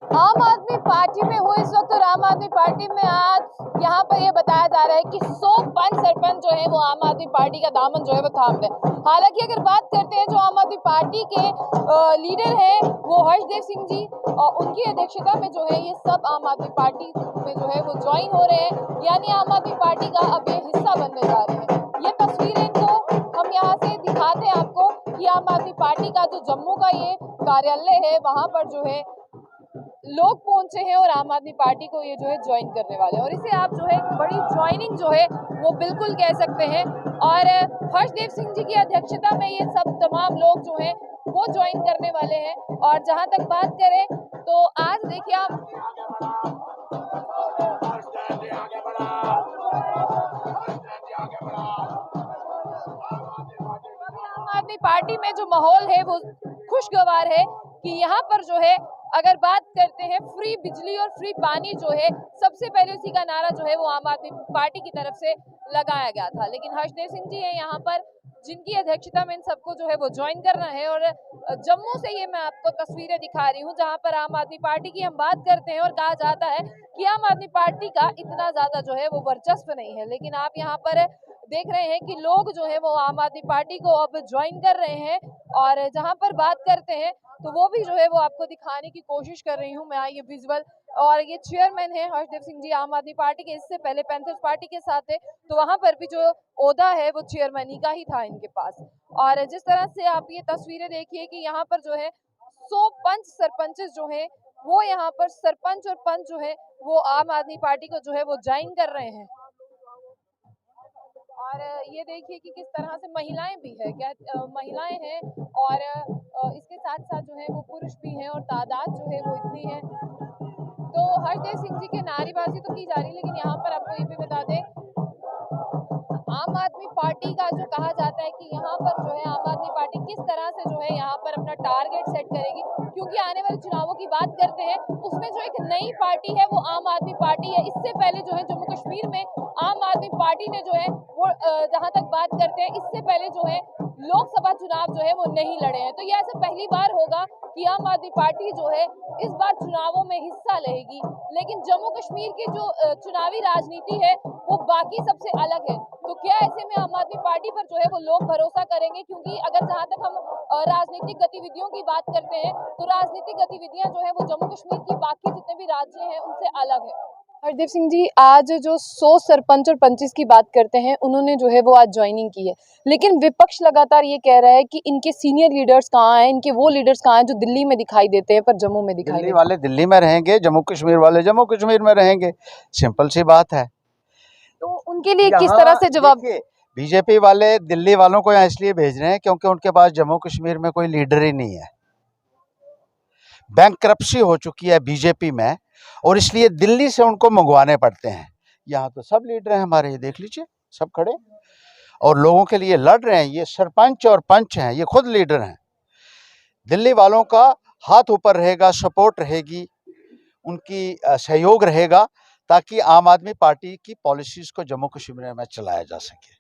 आम आदमी पार्टी में हो इस वक्त, और आम आदमी पार्टी में आज यहाँ पर ये बताया जा रहा है कि 100 पंच सरपंच जो है वो आम आदमी पार्टी का दामन जो है वो थाम रहे। हालांकि अगर बात करते हैं जो आम आदमी पार्टी के लीडर हैं वो हर्षदेव सिंह जी, और उनकी अध्यक्षता में जो है ये सब आम आदमी पार्टी में जो है वो ज्वाइन हो रहे हैं, यानी आम आदमी पार्टी का अब ये हिस्सा बनने जा रहे हैं। ये तस्वीरें तो हम यहाँ से दिखाते हैं आपको कि आम आदमी पार्टी का जो जम्मू का ये कार्यालय है वहाँ पर जो है लोग पहुंचे हैं और आम आदमी पार्टी को ये जो है ज्वाइन करने वाले हैं, और इसे आप जो है बड़ी ज्वाइनिंग जो है वो बिल्कुल कह सकते हैं। और हर्षदेव सिंह जी की अध्यक्षता में ये सब तमाम लोग जो हैं वो ज्वाइन करने वाले हैं। और जहां तक बात करें तो आज देखिए आप आम आदमी पार्टी में जो माहौल है वो खुशगवार है कि यहाँ पर जो है अगर बात करते हैं फ्री बिजली और फ्री पानी जो है सबसे पहले उसी का नारा जो है वो आम आदमी पार्टी की तरफ से लगाया गया था। लेकिन हर्षदेव सिंह जी है यहाँ पर जिनकी अध्यक्षता में इन सबको जो है वो ज्वाइन करना है। और जम्मू से ये मैं आपको तस्वीरें दिखा रही हूँ जहाँ पर आम आदमी पार्टी की हम बात करते हैं और कहा जाता है कि आम आदमी पार्टी का इतना ज्यादा जो है वो वर्चस्व नहीं है, लेकिन आप यहाँ पर देख रहे हैं कि लोग जो है वो आम आदमी पार्टी को अब ज्वाइन कर रहे हैं। और जहां पर बात करते हैं तो वो भी जो है वो आपको दिखाने की कोशिश कर रही हूँ मैं ये विजुअल। और ये चेयरमैन है हर्षदेव सिंह जी आम आदमी पार्टी के, इससे पहले पैंथर्स पार्टी के साथ थे, तो वहां पर भी जो ओहदा है वो चेयरमैन का ही था इनके पास। और जिस तरह से आप ये तस्वीरें देखिए कि यहाँ पर जो है 100 पंच सरपंच जो है वो यहाँ पर सरपंच और पंच जो है वो आम आदमी पार्टी को जो है वो ज्वाइन कर रहे हैं। और ये देखिए कि किस तरह से महिलाएं भी है, क्या महिलाएं हैं, और इसके साथ साथ जो है वो पुरुष भी हैं, और तादाद जो है वो इतनी है। तो हरदेव सिंह जी के नारेबाजी तो की जा रही है, लेकिन यहाँ पर आपको ये भी बता दें आम आदमी पार्टी का जो कहा जाता है कि यहाँ पर जो है आम आदमी पार्टी किस तरह से जो है यहाँ पर अपना टारगेट सेट करेगी, क्योंकि आने वाले चुनावों की बात करते हैं उसमें जो एक नई पार्टी है वो आम आदमी पार्टी है। इससे पहले जो है जम्मू कश्मीर में आम आदमी पार्टी ने जो है वो जहां तक बात करते हैं इससे पहले जो है लोकसभा चुनाव जो है वो नहीं लड़े हैं, तो यह ऐसा पहली बार होगा कि आम आदमी पार्टी जो है इस बार चुनावों में हिस्सा लेगी। लेकिन जम्मू कश्मीर की जो चुनावी राजनीति है वो बाकी सबसे अलग है, तो क्या ऐसे में आम आदमी पार्टी पर जो है वो लोग भरोसा करेंगे, क्योंकि अगर जहां तक हम राजनीतिक गतिविधियों की बात करते हैं तो राजनीतिक गतिविधियां जो है वो जम्मू कश्मीर की बाकी जितने भी राज्य हैं उनसे अलग है। हरदीप सिंह जी आज जो 100 सरपंच और पंचिस की बात करते हैं उन्होंने जो है वो आज ज्वाइनिंग की है, लेकिन विपक्ष लगातार ये कह रहा है कि इनके सीनियर लीडर्स कहाँ हैं, इनके वो लीडर्स कहाँ हैं जो दिल्ली में दिखाई देते हैं पर जम्मू में दिखाई दिल्ली वाले दिल्ली में रहेंगे, जम्मू कश्मीर वाले जम्मू कश्मीर में रहेंगे, सिंपल सी बात है। तो उनके लिए किस तरह से जवाब? बीजेपी वाले दिल्ली वालों को यहाँ इसलिए भेज रहे हैं क्योंकि उनके पास जम्मू कश्मीर में कोई लीडर ही नहीं है, बैंकरप्सी हो चुकी है बीजेपी में, और इसलिए दिल्ली से उनको मंगवाने पड़ते हैं। यहाँ तो सब लीडर हैं हमारे, देख लीजिए सब खड़े और लोगों के लिए लड़ रहे हैं। ये सरपंच और पंच हैं, ये खुद लीडर हैं। दिल्ली वालों का हाथ ऊपर रहेगा, सपोर्ट रहेगी, उनकी सहयोग रहेगा, ताकि आम आदमी पार्टी की पॉलिसीज को जम्मू कश्मीर में चलाया जा सके।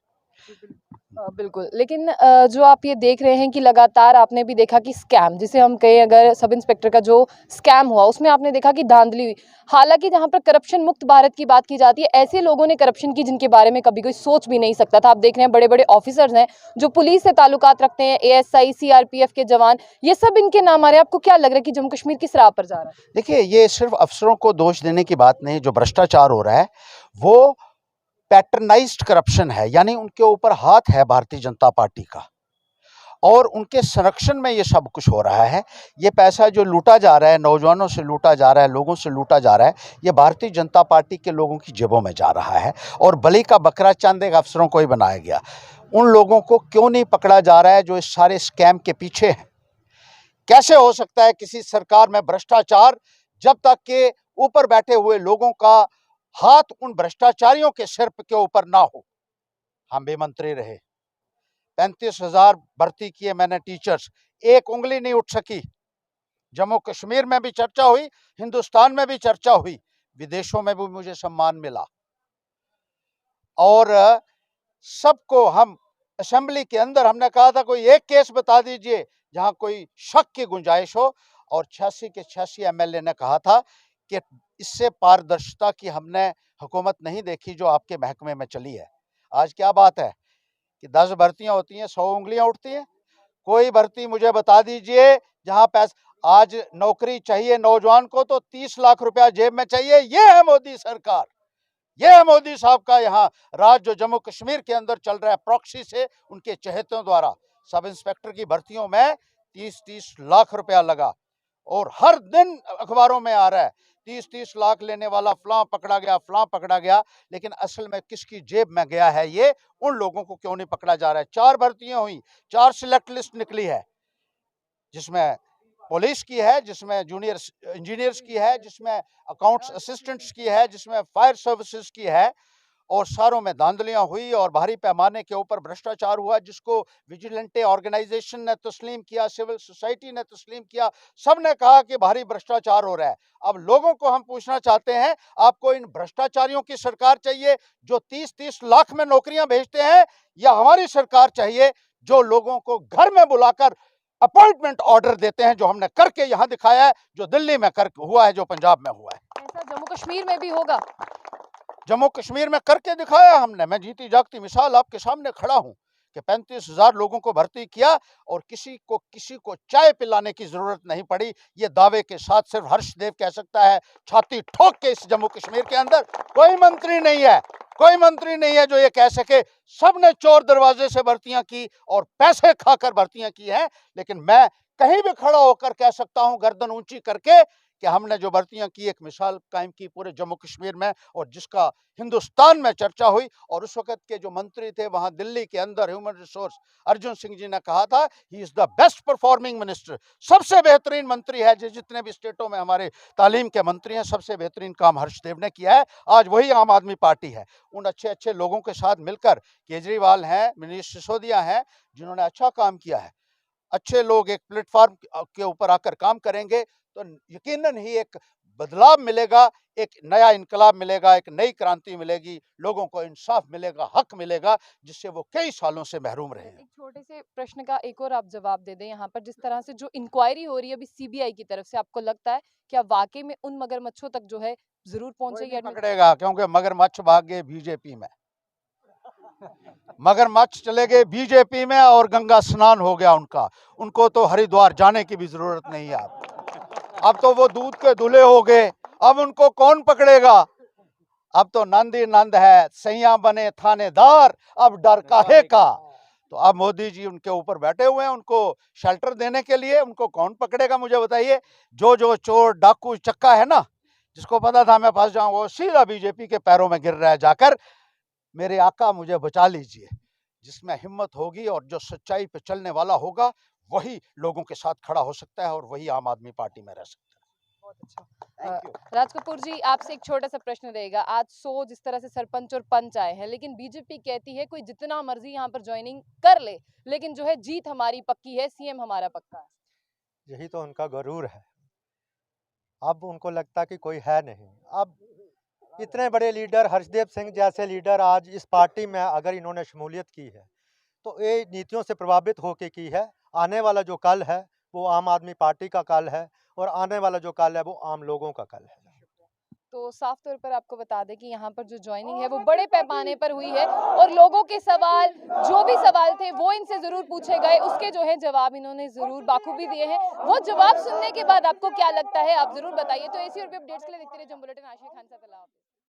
बिल्कुल, लेकिन जो आप ये देख रहे हैं कि लगातार आपने भी देखा कि स्कैम जिसे हम कहें, अगर सब इंस्पेक्टर का जो स्कैम हुआ उसमें आपने देखा कि धांधली हुई। हालांकि जहां पर करप्शन मुक्त भारत की बात की जाती है ऐसे लोगों ने करप्शन की जिनके बारे में कभी कोई सोच भी नहीं सकता था। आप देख रहे हैं बड़े बड़े ऑफिसर्स हैं जो पुलिस से ताल्लुकात रखते हैं, ASI CRPF के जवान, ये सब इनके नाम आ रहे हैं। आपको क्या लग रहा है कि जम्मू कश्मीर किस राह पर जा रहा है? देखिए, ये सिर्फ अफसरों को दोष देने की बात नहीं, जो भ्रष्टाचार हो रहा है वो पैटर्नाइज्ड करप्शन है, यानी उनके ऊपर हाथ है भारतीय जनता पार्टी का, और उनके संरक्षण में ये सब कुछ हो रहा है। ये पैसा जो लूटा जा रहा है, नौजवानों से लूटा जा रहा है, लोगों से लूटा जा रहा है, ये भारतीय जनता पार्टी के लोगों की जेबों में जा रहा है। और बलि का बकरा चंद एक अफसरों को ही बनाया गया। उन लोगों को क्यों नहीं पकड़ा जा रहा है जो इस सारे स्कैम के पीछे हैं? कैसे हो सकता है किसी सरकार में भ्रष्टाचार जब तक के ऊपर बैठे हुए लोगों का हाथ उन भ्रष्टाचारियों के सिर के ऊपर ना हो? हम भी मंत्री रहे, 35,000 भर्ती किए मैंने टीचर्स, एक उंगली नहीं उठ सकी। जम्मू कश्मीर में भी चर्चा हुई, हिंदुस्तान में भी चर्चा हुई, विदेशों में भी मुझे सम्मान मिला। और सबको हम असेंबली के अंदर हमने कहा था कोई एक केस बता दीजिए जहां कोई शक की गुंजाइश हो, और 86 के 86 एमएलए ने कहा था कि इससे पारदर्शिता की हमने हुकूमत नहीं देखी जो आपके महकमे में चली है। आज क्या बात है कि 10 भर्तियां होती हैं, 100 उंगलियां उठती हैं। कोई भर्ती मुझे बता दीजिए जहां आज नौकरी चाहिए नौजवान को तो 30 लाख रुपया जेब में चाहिए। ये है मोदी सरकार, ये है मोदी साहब का यहाँ राज जो जम्मू कश्मीर के अंदर चल रहा है प्रॉक्सी से उनके चहेतों द्वारा। सब इंस्पेक्टर की भर्तियों में 30-30 लाख रुपया लगा और हर दिन अखबारों में आ रहा है 30-30 लाख लेने वाला फलां पकड़ा गया, फलां पकड़ा गया। लेकिन असल में किसकी जेब में गया है ये, उन लोगों को क्यों नहीं पकड़ा जा रहा है। 4 भर्तियां हुई, 4 सिलेक्ट लिस्ट निकली है, जिसमें पुलिस की है, जिसमें जूनियर इंजीनियर्स की है, जिसमें अकाउंट्स असिस्टेंट्स की है, जिसमें फायर सर्विसेज की है। और सारों में धांधलियां हुई और भारी पैमाने के ऊपर भ्रष्टाचार हुआ, जिसको विजिलेंटे ऑर्गेनाइजेशन ने तस्लीम किया, सिविल सोसाइटी ने तस्लीम किया, सबने कहा कि भारी भ्रष्टाचार हो रहा है। अब लोगों को हम पूछना चाहते हैं, आपको इन भ्रष्टाचारियों की सरकार चाहिए जो 30-30 लाख में नौकरियां भेजते हैं, या हमारी सरकार चाहिए जो लोगों को घर में बुलाकर अपॉइंटमेंट ऑर्डर देते हैं, जो हमने करके यहां दिखाया है, जो दिल्ली में कर हुआ है, जो पंजाब में हुआ है। ऐसा जम्मू कश्मीर में भी होगा? जम्मू कश्मीर में करके दिखाया हमने। मैं जीती जागती मिसाल आपके सामने खड़ा हूं कि 35,000 लोगों को भर्ती किया और किसी को चाय पिलाने की जरूरत नहीं पड़ी। ये दावे के साथ सिर्फ हर्षदेव कह सकता है, छाती ठोक के। इस जम्मू कश्मीर के अंदर कोई मंत्री नहीं है, कोई मंत्री नहीं है जो ये कह सके सबने चोर दरवाजे से भर्तियां की और पैसे खाकर भर्तियां की हैं। लेकिन मैं कहीं भी खड़ा होकर कह सकता हूं गर्दन ऊंची करके कि हमने जो भर्तियां की, एक मिसाल कायम की पूरे जम्मू कश्मीर में, और जिसका हिंदुस्तान में चर्चा हुई। और उस वक्त के जो मंत्री थे वहां दिल्ली के अंदर, ह्यूमन रिसोर्स अर्जुन सिंह जी ने कहा था, he is the best performing minister, सबसे बेहतरीन मंत्री है। जितने भी स्टेटों में हमारे तालीम के मंत्री हैं, सबसे बेहतरीन काम हर्षदेव ने किया है। आज वही आम आदमी पार्टी है। उन अच्छे अच्छे लोगों के साथ मिलकर केजरीवाल हैं, मनीष सिसोदिया हैं, जिन्होंने अच्छा काम किया है। अच्छे लोग एक प्लेटफॉर्म के ऊपर आकर काम करेंगे तो यकीनन ही एक बदलाव मिलेगा, एक नया इनकलाब मिलेगा, एक नई क्रांति मिलेगी, लोगों को इंसाफ मिलेगा, हक मिलेगा, जिससे वो कई सालों से महरूम रहे हैं। एक छोटे से प्रश्न का एक और आप जवाब दे दें। यहाँ पर जिस तरह से जो इंक्वायरी हो रही है अभी सीबीआई की तरफ से, आपको लगता है क्या वाकई में उन मगरमच्छों तक जो है जरूर पहुंचेगी? पकड़ेगा, क्योंकि मगरमच्छ भाग गए बीजेपी में, मगरमच्छ चले गए बीजेपी में और गंगा स्नान हो गया उनका। उनको तो हरिद्वार जाने की भी जरूरत नहीं है। अब तो वो दूध के दूल्हे हो गए, अब उनको कौन पकड़ेगा? अब तो नंद ही नंद है, सैया बने थानेदार, अब डर काहे का। तो अब मोदी जी उनके ऊपर बैठे हुए हैं, उनको शेल्टर देने के लिए। उनको कौन पकड़ेगा मुझे बताइए? जो चोर डाकू चक्का है ना, जिसको पता था मैं फंस जाऊं, वो सीधा बीजेपी के पैरों में गिर रहा है जाकर। मेरे आका मुझे बचा लीजिए। जिसमें हिम्मत होगी और जो सच्चाई पे चलने वाला होगा, वही लोगों के साथ खड़ा हो सकता है और वही आम आदमी पार्टी में रह सकता है। बहुत अच्छा। राज कपूर जी, आपसे एक छोटा सा प्रश्न रहेगा। आज 100 जिस तरह से सरपंच और पंच आए हैं, लेकिन बीजेपी कहती है कोई जितना मर्जी यहाँ पर ज्वाइनिंग कर ले, लेकिन जो है जीत हमारी पक्की है, सीएम हमारा पक्का है। यही तो उनका गरूर है। अब उनको लगता कि कोई है नहीं। अब इतने बड़े लीडर, हर्षदेव सिंह जैसे लीडर आज इस पार्टी में अगर इन्होंने शमूलियत की है तो ये नीतियों से प्रभावित होकर की है। आने वाला जो कल है वो आम आदमी पार्टी का कल है और आने वाला जो कल है वो आम लोगों का कल है। तो साफ तौर पर आपको बता दें कि यहाँ पर जो ज्वाइनिंग है वो बड़े पैमाने पर हुई है और लोगों के सवाल, जो भी सवाल थे वो इनसे जरूर पूछे गए, उसके जो है जवाब इन्होंने जरूर बाखूबी दिए हैं। वो जवाब सुनने के बाद आपको क्या लगता है आप जरूर बताइए। तो ऐसी और भी अपडेट्स के लिए देखते रहिए जंग बुलेटिन। आशिया खान साहब।